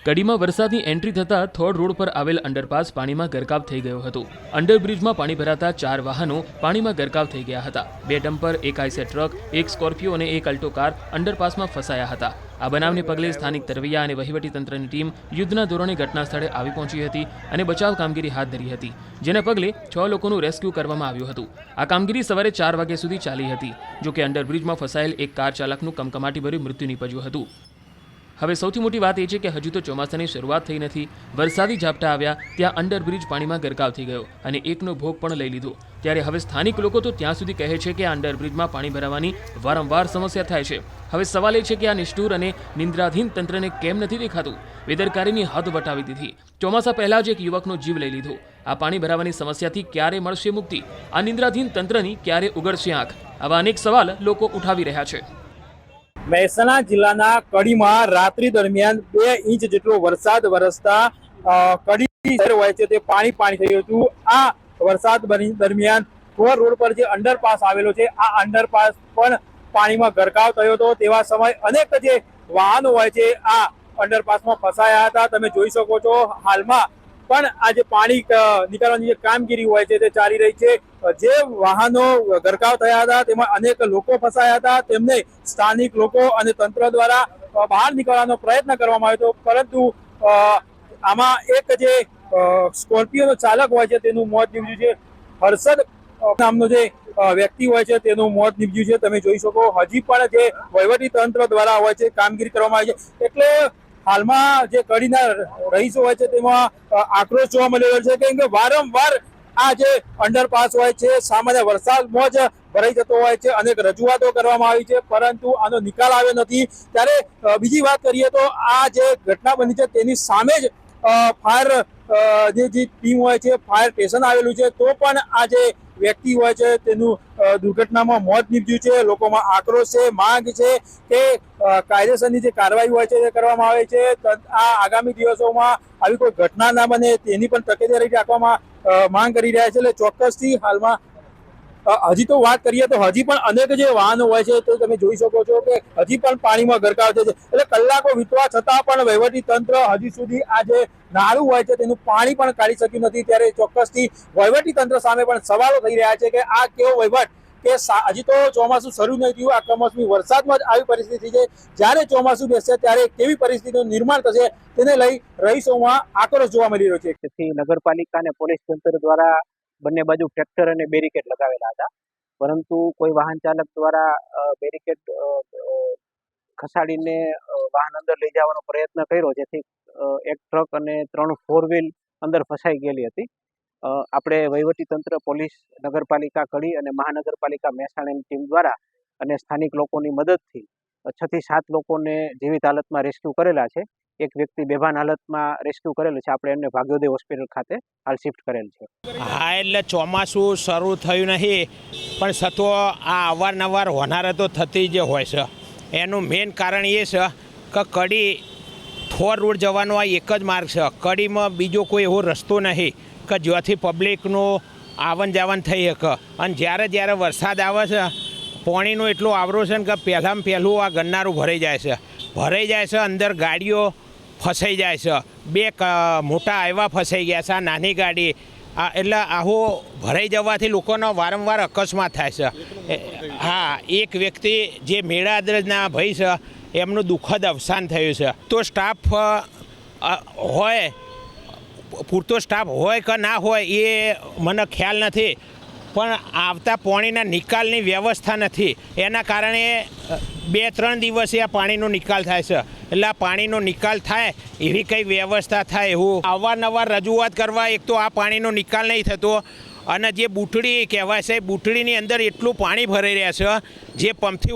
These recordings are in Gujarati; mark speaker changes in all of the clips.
Speaker 1: કડીમાં વરસાદની એન્ટ્રી થતાં થોડ રોડ પર આવેલ અંડરપાસ પાણીમાં ગરકાવ થઈ ગયો હતો। અંડરબ્રિજમાં પાણી ભરાતા 4 વાહનો પાણીમાં ગરકાવ થઈ ગયા હતા। 2 ડમ્પર, 1 આઈસર ટ્રક, 1 સ્કોર્પિયો અને 1 અલ્ટો કાર અંડરપાસમાં ફસાયા હતા। આ બનાવને પગલે સ્થાનિક તરવૈયા અને વહીવટીતંત્રની ટીમ યુદ્ધના ધોરણે ઘટના સ્થળે આવી પહોંચી હતી અને બચાવ કામગીરી હાથ ધરી હતી, જેને પગલે 6 લોકોનું રેસ્ક્યુ કરવામાં આવ્યું હતું। આ કામગીરી સવારે 4 વાગ્યા સુધી ચાલી હતી। જો કે અંડરબ્રિજમાં ફસાયેલ એક કાર ચાલકનું કમકમાટીભર્યું મૃત્યુ નીપજ્યું હતું। હવે સૌથી મોટી વાત એ છે કે હજુ તો ચોમાસાની શરૂઆત થઈ નથી। વરસાદી ઝાપટા આવ્યા ત્યાં અંડરબ્રિજ પાણીમાં ગરકાવ થઈ ગયો અને એકનો ભોગ પણ લઈ લીધો। ત્યારે હવે સ્થાનિક લોકો તો ત્યાં સુધી કહે છે કે આ અંડરબ્રિજમાં પાણી ભરાવાની વારંવાર સમસ્યા થાય છે। હવે સવાલ એ છે કે આ નિષ્ઠુર અને નિંદ્રાધીન તંત્રને કેમ નથી દેખાતું? બેદરકારીની હદ વટાવી દીધી। ચોમાસા પહેલા જ એક યુવકનો જીવ લઈ લીધો। આ પાણી ભરાવાની સમસ્યાથી ક્યારે મળશે મુક્તિ? આ નિંદ્રાધીન તંત્રની ક્યારે ઉગડશે આંખ? આવા અનેક સવાલ લોકો ઉઠાવી રહ્યા છે।
Speaker 2: મહેસાણા જિલ્લાના કડીમાં રાત્રિ દરમિયાન 2 ઇંચ જેટલો વરસાદ વરસતા કડી શહેર હોય છે તે પાણી થયું હતું। આ વરસાદ દરમિયાન થોર રોડ પર જે અંડરપાસ આવેલો છે આ અંડરપાસ પણ પાણીમાં ગરકાવ થયો હતો। તેવા સમય અનેક જે વાહનો હોય છે આ અંડરપાસમાં ફસાયા હતા। તમે જોઈ શકો છો હાલમાં પણ આ જે પાણી નીકાળવાની જે કામગીરી હોય છે તે ચાલી રહી છે। જે વાહનો ગરકાવ થયા હતા તેમાં અનેક લોકો ફસાયા હતા। તેમને સ્થાનિક લોકો અને તંત્ર દ્વારા બહાર નીકળવાનો પ્રયત્ન કરવામાં આવ્યો હતો, પરંતુ આમાં એક જે સ્કોર્પિયોનો ચાલક હોય છે તેનું મોત નીપજ્યું છે। હર્ષદ નામનો જે વ્યક્તિ હોય છે તેનું મોત નીપજ્યું છે। તમે જોઈ શકો હજી પણ જે વહીવટી તંત્ર દ્વારા હોય છે કામગીરી કરવામાં આવી છે। એટલે હાલમાં જે કડીના રહીશો હોય છે તેમાં આક્રોશ જોવા મળી રહ્યો છે, કેમ કે વારંવાર આ જે અંડરપાસ હોય છે સામાન્ય વરસાદમાં જ ભરાઈ જતો હોય છે। અનેક રજૂઆતો કરવામાં આવી છે, પરંતુ આનો નિકાલ આવ્યો નથી। ત્યારે બીજી વાત કરીએ તો આ જે ઘટના બની છે તેની સામે જ ફાયર જે ટીમ હોય છે, ફાયર સ્ટેશન આવેલું છે, તો પણ આ જે વ્યક્તિ હોય છે તેનું દુર્ઘટનામાં મોત નીપજ્યું છે। લોકોમાં આક્રોશ છે, માંગ છે કે કાયદેસરની જે કાર્યવાહી હોય છે તે કરવામાં આવે છે। આ આગામી દિવસોમાં આવી કોઈ ઘટના ના બને તેની પણ તકેદારી રાખવામાં માંગ કરી રહ્યા છે। એટલે ચોક્કસથી હાલમાં હજી તો વાત કરીએ તો હજી પણ અનેક જે વાહનો હોય છે તો તમે જોઈ શકો છો કે હજી પણ પાણીમાં ગરકાવ થાય છે। એટલે કલાકો વીતવા છતાં પણ વહીવટી તંત્ર હજી સુધી આ જે નાળું હોય છે તેનું પાણી પણ કાઢી શક્યું નથી। ત્યારે ચોક્કસથી વહીવટી તંત્ર સામે પણ સવાલો થઈ રહ્યા છે કે આ કેવો વહીવટ કે હજી તો ચોમાસું શરૂ નહીં થયું, આ કમોસમી વરસાદમાં જ આવી પરિસ્થિતિ છે। જ્યારે ચોમાસું બેસશે ત્યારે કેવી પરિસ્થિતિનું નિર્માણ થશે તેને લઈ રહીશોમાં આક્રોશ જોવા મળી રહ્યો છે।
Speaker 3: તેથી નગરપાલિકા અને પોલીસ તંત્ર દ્વારા બંને બાજુ ટ્રેક્ટર અને બેરિકેડ લગાવેલા હતા, પરંતુ કોઈ વાહન ચાલક દ્વારા બેરિકેડ ખસાડીને વાહન અંદર લઈ જવાનો પ્રયત્ન કર્યો, જેથી એક ટ્રક અને 3 4 વ્હીલ અંદર ફસાઈ ગયેલી હતી। આપણે વહીવટી તંત્ર, પોલીસ, નગરપાલિકા કડી અને મહાનગરપાલિકા મહેસાણાની ટીમ દ્વારા અને સ્થાનિક લોકોની મદદથી 6 થી 7 લોકોને જીવિત હાલતમાં રેસ્ક્યુ કરેલા છે। એક વ્યક્તિ બેભાન હાલતમાં રેસ્ક્યુ કરેલો છે। આપણે એમને ભાગ્યોદય હોસ્પિટલ ખાતે હાલ શિફ્ટ કરેલ છે।
Speaker 4: હા, એટલે ચોમાસું શરૂ થયું નહીં, પણ છતાં આ અવારનવાર હોનારતો થતી જ હોય છે। એનું મેઇન કારણ એ છે કે કડી થોર રોડ જવાનો આ એક જ માર્ગ છે। કડીમાં બીજો કોઈ એવો રસ્તો નહીં કે જ્યાંથી પબ્લિકનું આવન જાવન થઈ શકે। અને જ્યારે વરસાદ આવે છે પાણીનો એટલો આવરો છે કે પહેલાં પહેલું આ ગન્નારું ભરાઈ જાય છે, અંદર ગાડીઓ ફસાઈ જાય છે। 2 મોટા આવ્યા ફસાઈ ગયા છે, આ નાની ગાડી એટલે આવો ભરાઈ જવાથી લોકોનો વારંવાર અકસ્માત થાય છે। હા, એક વ્યક્તિ જે મેળાદરના ભાઈ છે એમનું દુઃખદ અવસાન થયું છે। તો સ્ટાફ હોય, પૂરતો સ્ટાફ હોય કે ના હોય એ મને ખ્યાલ નથી, પણ આવતા પાણીના નિકાલની વ્યવસ્થા નથી। એના કારણે 2-3 દિવસે આ પાણીનો નિકાલ થાય છે। એટલે આ પાણીનો નિકાલ થાય એવી કંઈ વ્યવસ્થા થાય એવું અવારનવાર રજૂઆત કરવા, એક તો આ પાણીનો નિકાલ નહીં થતો, અને જે બુટડી કહેવાય છે બુટડીની અંદર એટલું પાણી ભરાઈ રહ્યા છે, જે પંપથી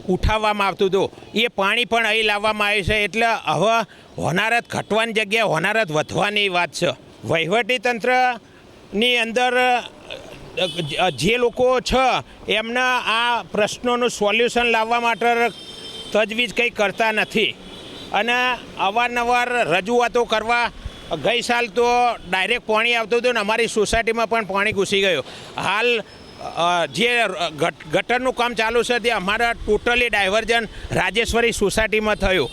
Speaker 4: ઉઠાવવામાં આવતું હતું એ પાણી પણ અહીં લાવવામાં આવ્યું છે। એટલે હવે હોનારત ઘટવાની જગ્યાએ હોનારત વધવાની વાત છે। વહીવટી તંત્રની અંદર જે લોકો છે એમને આ પ્રશ્નોનું સોલ્યુશન લાવવા માટે તજવીજ કંઈ કરતા નથી, અને અવારનવાર રજૂઆતો કરવા। ગઈ સાલ તો ડાયરેક્ટ પાણી આવતું હતું ને અમારી સોસાયટીમાં પણ પાણી ઘૂસી ગયું। હાલ જે ગટરનું કામ ચાલુ છે તે અમારા ટોટલી ડાયવર્ઝન રાજેશ્વરી સોસાયટીમાં થયું।